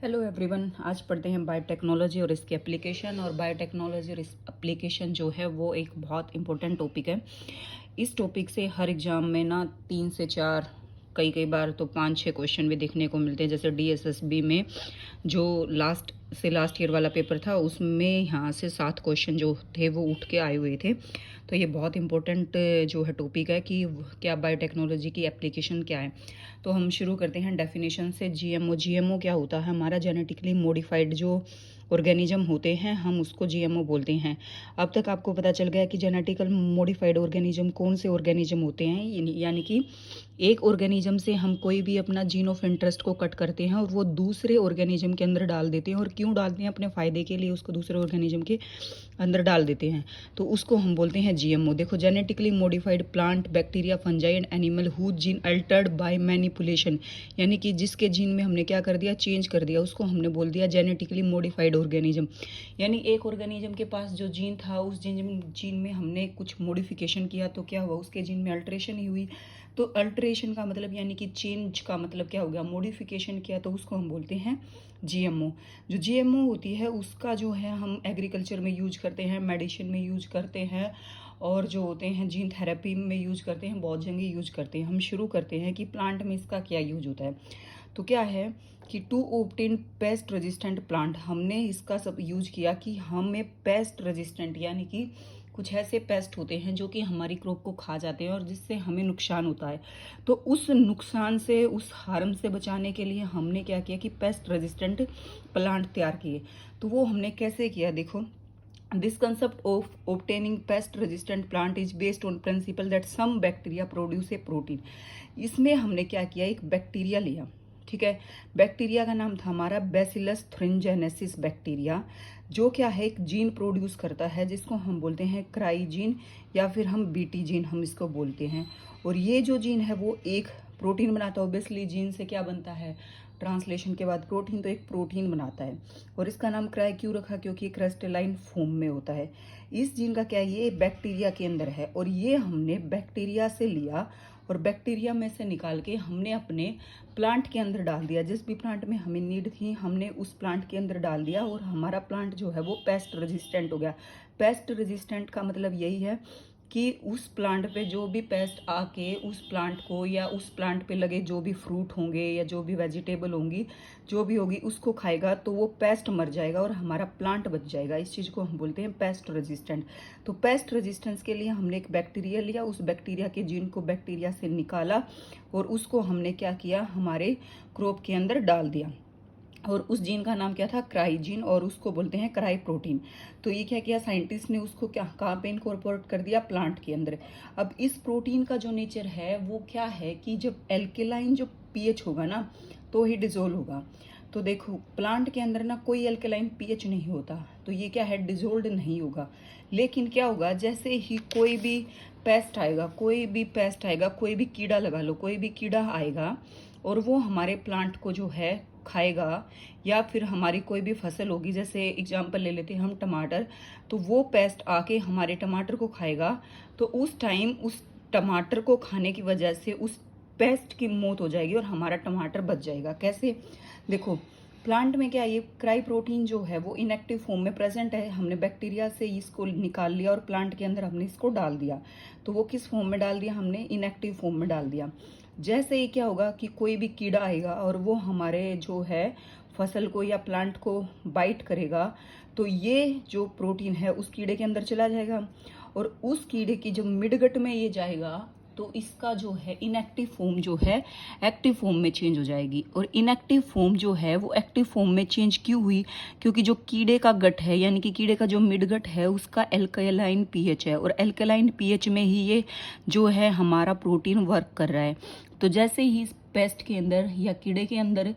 Hello everyone, आज पढ़ते हैं बायोटेक्नोलॉजी और इसकी एप्लीकेशन। और बायोटेक्नोलॉजी और इस एप्लीकेशन जो है वो एक बहुत इंपॉर्टेंट टॉपिक है। इस टॉपिक से हर एग्जाम में ना 3 से 4, कई बार तो 5-6 क्वेश्चन भी देखने को मिलते हैं। जैसे डीएसएसबी में जो लास्ट ईयर वाला पेपर था उसमें यहाँ से 7 क्वेश्चन जो थे वो उठ के आए हुए थे। तो ये बहुत इंपॉर्टेंट जो है टॉपिक है कि क्या बायोटेक्नोलॉजी की एप्लीकेशन क्या है। तो हम शुरू करते हैं डेफिनेशन से। जीएमओ क्या होता है? हमारा जेनेटिकली मॉडिफाइड जो ऑर्गेनिज्म होते हैं हम उसको जीएमओ बोलते हैं। अब तक आपको पता चल गया कि जेनेटिकल मॉडिफाइड ऑर्गेनिज्म कौन से ऑर्गेनिज्म होते हैं। यानी कि एक ऑर्गेनिज्म से हम कोई भी अपना जीन ऑफ इंटरेस्ट को कट करते हैं और वो दूसरे ऑर्गेनिज्म के अंदर डाल देते हैं। और क्यों डालते हैं? अपने फ़ायदे के लिए उसको दूसरे ऑर्गेनिज्म के अंदर डाल देते हैं। तो उसको हम बोलते हैं जीएमओ। देखो, genetically modified plant, bacteria, fungi and animal whose gene altered by manipulation, यानी कि जिसके जीन में हमने क्या कर दिया, चेंज कर दिया, उसको हमने बोल दिया जेनेटिकली मॉडिफाइड ऑर्गेनिज्म। यानी एक ऑर्गेनिज्म के पास जो जीन था उस जीन में हमने कुछ मॉडिफिकेशन किया तो क्या हुआ, उसके जीन में अल्ट्रेशन ही हुई। तो अल्ट्रेशन का मतलब यानी कि चेंज का मतलब क्या हो गया, मॉडिफिकेशन किया, तो उसको हम बोलते हैं जीएमओ। जो जीएमओ होती है उसका जो है हम एग्रीकल्चर में यूज करते हैं, मेडिसिन में यूज करते हैं, और जो होते हैं जीन थेरेपी में यूज करते हैं, बहुत जगह यूज करते हैं। हम शुरू करते हैं कि प्लांट में इसका क्या यूज होता है। तो क्या है कि to obtain pest resistant plant, हमने इसका सब यूज किया कि हमें पेस्ट रेजिस्टेंट यानी कि कुछ ऐसे पेस्ट होते हैं जो कि हमारी क्रॉप को खा जाते हैं और जिससे हमें नुकसान होता है। तो उस नुकसान से, उस हार्म से बचाने के लिए हमने क्या किया कि पेस्ट रेजिस्टेंट प्लांट तैयार किए। तो वो हमने कैसे किया, देखो। This concept of obtaining pest resistant plant is based on principle that some bacteria produce a protein। इसमें हमने क्या किया, एक बैक्टीरिया लिया, ठीक है। बैक्टीरिया का नाम था हमारा बैसिलस थ्रिंजेनेसिस बैक्टीरिया, जो क्या है, एक जीन प्रोड्यूस करता है जिसको हम बोलते हैं क्राइजीन या फिर हम बीटी जीन हम इसको बोलते हैं। और ये जो जीन है वो एक प्रोटीन बनाता है। ऑब्वियसली जीन से क्या बनता है, ट्रांसलेशन के बाद प्रोटीन, तो एक प्रोटीन बनाता है। और इसका नाम क्राई क्यों रखा, क्योंकि क्रिस्टलाइन फॉर्म में होता है। इस जीन का क्या है, ये बैक्टीरिया के अंदर है और ये हमने बैक्टीरिया से लिया और बैक्टीरिया में से निकाल के हमने अपने प्लांट के अंदर डाल दिया। जिस भी प्लांट में हमें नीड थी हमने उस प्लांट के अंदर डाल दिया और हमारा प्लांट जो है वो पेस्ट रेजिस्टेंट हो गया। पेस्ट रेजिस्टेंट का मतलब यही है कि उस प्लांट पे जो भी पेस्ट आके उस प्लांट को या उस प्लांट पे लगे जो भी फ्रूट होंगे या जो भी वेजिटेबल होंगी, जो भी होगी, उसको खाएगा तो वो पेस्ट मर जाएगा और हमारा प्लांट बच जाएगा। इस चीज़ को हम बोलते हैं पेस्ट रेजिस्टेंट। तो पेस्ट रेजिस्टेंस के लिए हमने एक बैक्टीरिया लिया, उस बैक्टीरिया के जीन को बैक्टीरिया से निकाला और उसको हमने क्या किया, हमारे क्रॉप के अंदर डाल दिया। और उस जीन का नाम क्या था, क्राइजीन, और उसको बोलते हैं क्राई प्रोटीन। तो ये क्या किया, साइंटिस्ट ने उसको क्या, कहाँ पे इनकॉर्पोरेट कर दिया, प्लांट के अंदर। अब इस प्रोटीन का जो नेचर है वो क्या है कि जब एल्केलाइन जो पीएच होगा ना तो ही डिजोल्व होगा। तो देखो, प्लांट के अंदर ना कोई एल्केलाइन पीएच नहीं होता, तो ये क्या है, डिजोल्व नहीं होगा। लेकिन क्या होगा, जैसे ही कोई भी पेस्ट आएगा, कोई भी कीड़ा लगा लो, कोई भी कीड़ा आएगा और वो हमारे प्लांट को जो है खाएगा, या फिर हमारी कोई भी फसल होगी, जैसे एग्जांपल ले लेते हैं हम टमाटर, तो वो पेस्ट आके हमारे टमाटर को खाएगा। तो उस टाइम उस टमाटर को खाने की वजह से उस पेस्ट की मौत हो जाएगी और हमारा टमाटर बच जाएगा। कैसे, देखो, प्लांट में क्या, ये क्राई प्रोटीन जो है वो इनएक्टिव फॉर्म में प्रेजेंट है। हमने बैक्टीरिया से इसको निकाल लिया और प्लांट के अंदर हमने इसको डाल दिया। तो वो किस फॉर्म में डाल दिया, हमने इनएक्टिव फॉर्म में डाल दिया। जैसे ही क्या होगा कि कोई भी कीड़ा आएगा और वो हमारे जो है फसल को या प्लांट को बाइट करेगा, तो ये जो प्रोटीन है उस कीड़े के अंदर चला जाएगा और उस कीड़े की जब मिडगट में ये जाएगा तो इसका जो है इनएक्टिव फॉर्म जो है एक्टिव फॉर्म में चेंज हो जाएगी। और इनएक्टिव फॉर्म जो है वो एक्टिव फॉर्म में चेंज क्यों हुई, क्योंकि जो कीड़े का गट है यानी कि कीड़े का जो मिडगट है उसका एल्कलाइन पीएच है और एल्कलाइन पीएच में ही ये जो है हमारा प्रोटीन वर्क कर रहा है। तो जैसे ही पेस्ट के अंदर या कीड़े के अंदर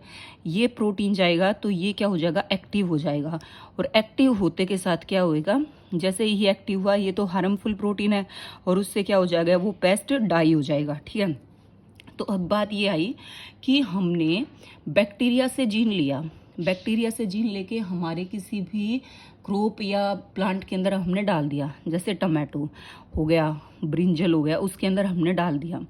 ये प्रोटीन जाएगा तो ये क्या हो जाएगा, एक्टिव हो जाएगा। और एक्टिव होते के साथ क्या होएगा, जैसे ही एक्टिव हुआ, ये तो हार्मफुल प्रोटीन है और उससे क्या हो जाएगा, वो पेस्ट डाई हो जाएगा, ठीक है। तो अब बात ये आई कि हमने बैक्टीरिया से जीन लिया, बैक्टीरिया से जीन लेके हमारे किसी भी क्रॉप या प्लांट के अंदर हमने डाल दिया, जैसे टमाटो हो गया, ब्रिंजल हो गया, उसके अंदर हमने डाल दिया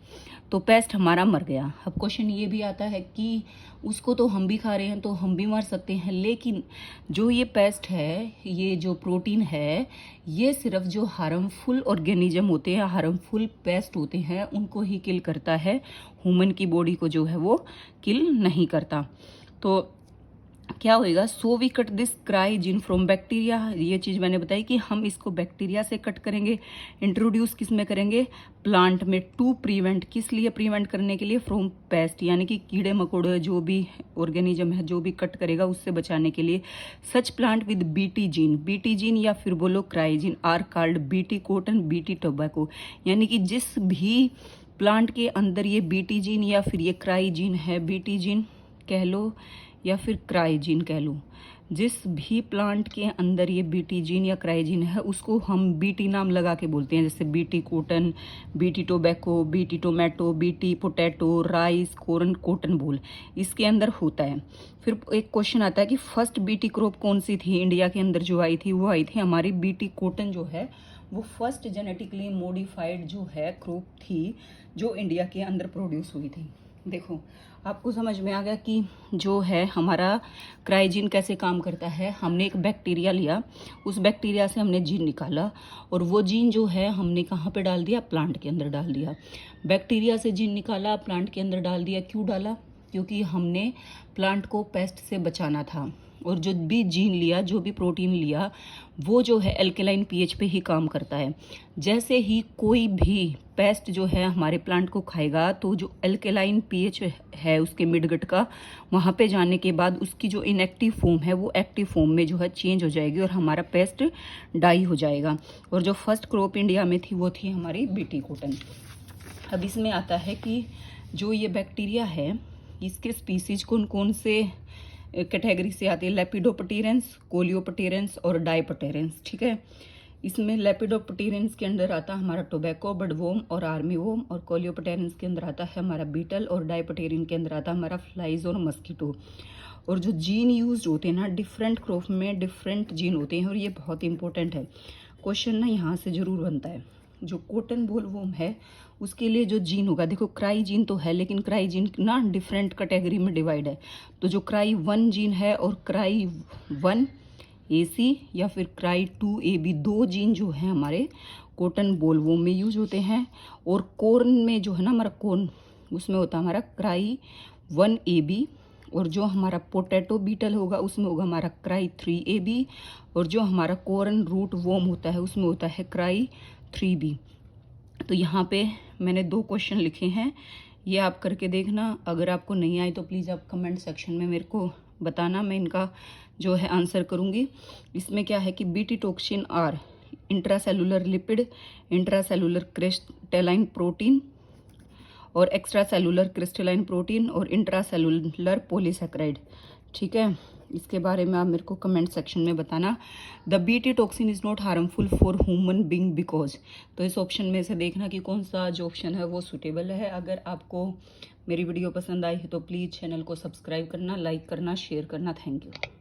तो पेस्ट हमारा मर गया। अब क्वेश्चन ये भी आता है कि उसको तो हम भी खा रहे हैं तो हम भी मर सकते हैं, लेकिन जो ये पेस्ट है, ये जो प्रोटीन है, ये सिर्फ जो हार्मफुल ऑर्गेनिज्म होते हैं, हार्मफुल पेस्ट होते हैं, उनको ही किल करता है, ह्यूमन की बॉडी को जो है वो किल नहीं करता। तो क्या होएगा, so we cut this cry gene from bacteria. ये चीज़ मैंने बताई कि हम इसको बैक्टीरिया से कट करेंगे, इंट्रोड्यूस किस में करेंगे, प्लांट में, टू प्रिवेंट, किस लिए प्रिवेंट करने के लिए, फ्रॉम पेस्ट, यानी कि कीड़े मकोड़े जो भी ऑर्गेनिज्म है जो भी कट करेगा उससे बचाने के लिए। Such plant with BT gene या फिर बोलो cry gene are called BT cotton, BT tobacco, यानी कि जिस भी प्लांट के अंदर ये बीटी जीन या फिर ये क्राई जीन है, बीटी जीन कह लो या फिर क्राइजीन कह लो, जिस भी प्लांट के अंदर ये बीटी जीन या क्राइजीन है उसको हम बीटी नाम लगा के बोलते हैं, जैसे BT cotton, BT tobacco, BT tomato, BT potato, rice, corn, cotton बोल, इसके अंदर होता है। फिर एक क्वेश्चन आता है कि फर्स्ट बीटी क्रॉप कौन सी थी इंडिया के अंदर जो आई थी, वो आई थी हमारी बीटी कॉटन जो है, वो फर्स्ट जेनेटिकली मॉडिफाइड जो है क्रॉप थी जो इंडिया के अंदर प्रोड्यूस हुई थी। देखो आपको समझ में आ गया कि जो है हमारा क्राइजीन कैसे काम करता है। हमने एक बैक्टीरिया लिया, उस बैक्टीरिया से हमने जीन निकाला और वो जीन जो है हमने कहाँ पे डाल दिया, प्लांट के अंदर डाल दिया। बैक्टीरिया से जीन निकाला, प्लांट के अंदर डाल दिया। क्यों डाला, क्योंकि हमने प्लांट को पेस्ट से बचाना था। और जो भी जीन लिया, जो भी प्रोटीन लिया, वो जो है एल्केलाइन पीएच पे ही काम करता है। जैसे ही कोई भी पेस्ट जो है हमारे प्लांट को खाएगा तो जो एल्केलाइन पीएच है उसके मिडगट का, वहाँ पे जाने के बाद उसकी जो इनएक्टिव फॉर्म है वो एक्टिव फॉर्म में जो है चेंज हो जाएगी और हमारा पेस्ट डाई हो जाएगा। और जो फर्स्ट क्रॉप इंडिया में थी वो थी हमारी बीटी कॉटन। अब इसमें आता है कि जो ये बैक्टीरिया है इसके स्पीसीज कौन कौन से कैटेगरी से आती है, लेपिडोप्टेरेंस, कोलियोप्टेरेंस और डाइप्टेरेंस। ठीक है, इसमें लेपिडोप्टेरेंस के अंदर आता है हमारा टोबैको, बडवोम और आर्मी वोम, और कोलियोप्टेरेंस के अंदर आता है हमारा बीटल, और डाइप्टेरेन के अंदर आता है हमारा फ्लाइज और मस्कीटो। और जो जीन यूज होते हैं ना, डिफरेंट क्रॉप में डिफरेंट जीन होते हैं और ये बहुत इंपॉर्टेंट है। क्वेश्चन ना यहाँ से जरूर बनता है। जो कॉटन बोलवॉर्म है उसके लिए जो जीन होगा, देखो क्राई जीन तो है लेकिन क्राई जीन ना डिफरेंट कैटेगरी में डिवाइड है। तो जो क्राई 1 जीन है और क्राई 1 AC या फिर क्राई 2 AB, 2 जीन जो है हमारे कॉटन बोलवॉर्म में यूज होते हैं। और कॉर्न में जो है ना हमारा कॉर्न, उसमें होता है हमारा क्राई 1 AB। और जो हमारा पोटैटो बीटल होगा उसमें होगा हमारा क्राई 3 AB। और जो हमारा कॉर्न रूट वॉर्म होता है उसमें होता है क्राई 3B। तो यहाँ पे मैंने 2 क्वेश्चन लिखे हैं, ये आप करके देखना। अगर आपको नहीं आए तो प्लीज़ आप कमेंट सेक्शन में मेरे को बताना, मैं इनका जो है आंसर करूँगी। इसमें क्या है कि BT toxin are intracellular lipid, intracellular crystalline protein और एक्स्ट्रा सेलुलर क्रिस्टलाइन प्रोटीन और इंट्रासेलुलर पॉलीसेकेराइड। ठीक है, इसके बारे में आप मेरे को कमेंट सेक्शन में बताना। The BT toxin is not harmful for human being because, तो इस ऑप्शन में से देखना कि कौन सा जो ऑप्शन है वो सूटेबल है। अगर आपको मेरी वीडियो पसंद आई है तो प्लीज़ चैनल को सब्सक्राइब करना, लाइक करना, शेयर करना। Thank you.